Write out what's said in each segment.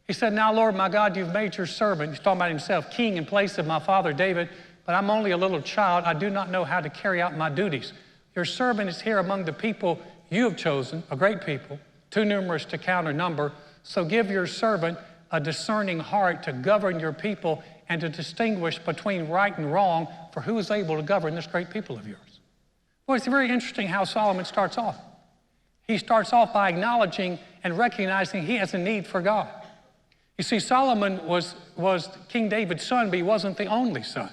He said, now, Lord, my God, you've made your servant, he's talking about himself, king in place of my father David, but I'm only a little child. I do not know how to carry out my duties. Your servant is here among the people you have chosen, a great people, too numerous to count or number. So give your servant a discerning heart to govern your people and to distinguish between right and wrong, for who is able to govern this great people of yours? Well, it's very interesting how Solomon starts off. He starts off by acknowledging and recognizing he has a need for God. You see, Solomon was King David's son, but he wasn't the only son.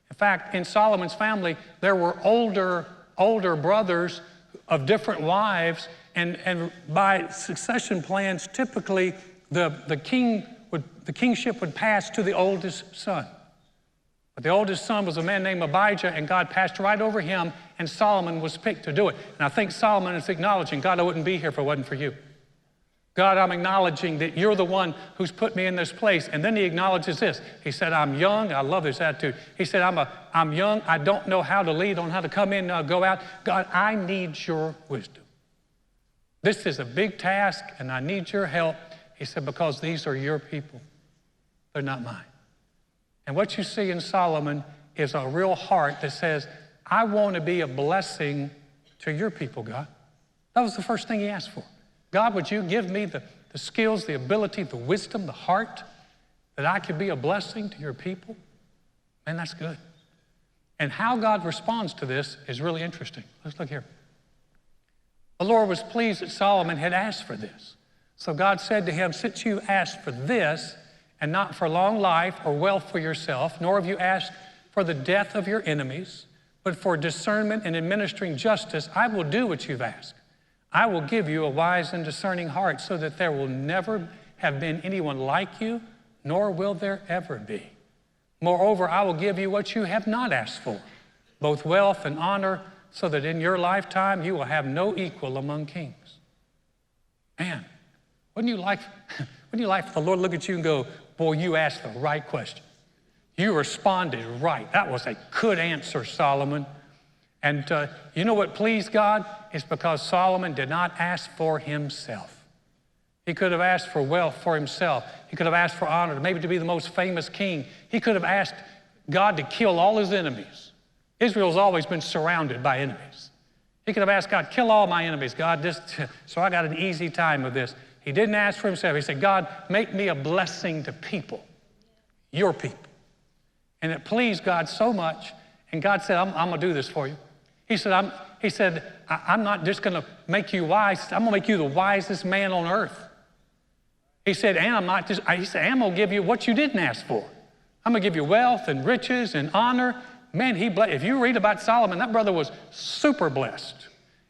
In fact, in Solomon's family, there were older brothers of different wives, and by succession plans, typically the kingship would pass to the oldest son. But the oldest son was a man named Abijah, and God passed right over him, and Solomon was picked to do it. And I think Solomon is acknowledging, God, I wouldn't be here if it wasn't for you. God, I'm acknowledging that you're the one who's put me in this place. And then he acknowledges this. He said, I'm young. I love his attitude. He said, I'm young. I don't know how to lead, on how to come in, go out. God, I need your wisdom. This is a big task, and I need your help. He said, because these are your people. They're not mine. And what you see in Solomon is a real heart that says, I want to be a blessing to your people, God. That was the first thing he asked for. God, would you give me the skills, the ability, the wisdom, the heart, that I could be a blessing to your people? Man, that's good. And how God responds to this is really interesting. Let's look here. The Lord was pleased that Solomon had asked for this. So God said to him, since you asked for this, and not for long life or wealth for yourself, nor have you asked for the death of your enemies, but for discernment and administering justice, I will do what you've asked. I will give you a wise and discerning heart, so that there will never have been anyone like you, nor will there ever be. Moreover, I will give you what you have not asked for, both wealth and honor, so that in your lifetime you will have no equal among kings. Man, wouldn't you like for the Lord to look at you and go, boy, you asked the right question. You responded right. That was a good answer, Solomon. And you know what pleased God? It's because Solomon did not ask for himself. He could have asked for wealth for himself. He could have asked for honor, maybe to be the most famous king. He could have asked God to kill all his enemies. Israel's always been surrounded by enemies. He could have asked God, kill all my enemies, God, so I got an easy time with this. He didn't ask for himself. He said, God, make me a blessing to people, your people. And it pleased God so much, and God said, I'm going to do this for you. He said, I'm not just going to make you wise. I'm going to make you the wisest man on earth. He said, and I'm going to give you what you didn't ask for. I'm going to give you wealth and riches and honor. Man, if you read about Solomon, that brother was super blessed.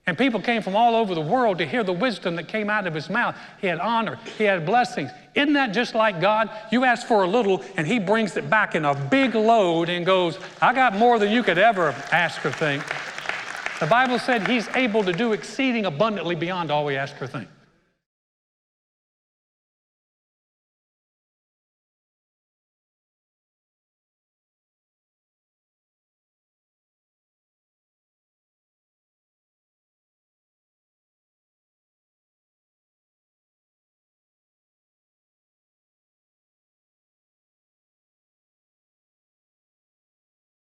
And people came from all over the world to hear the wisdom that came out of his mouth. He had honor. He had blessings. Isn't that just like God? You ask for a little, and he brings it back in a big load and goes, I got more than you could ever ask or think. The Bible said he's able to do exceeding abundantly beyond all we ask or think.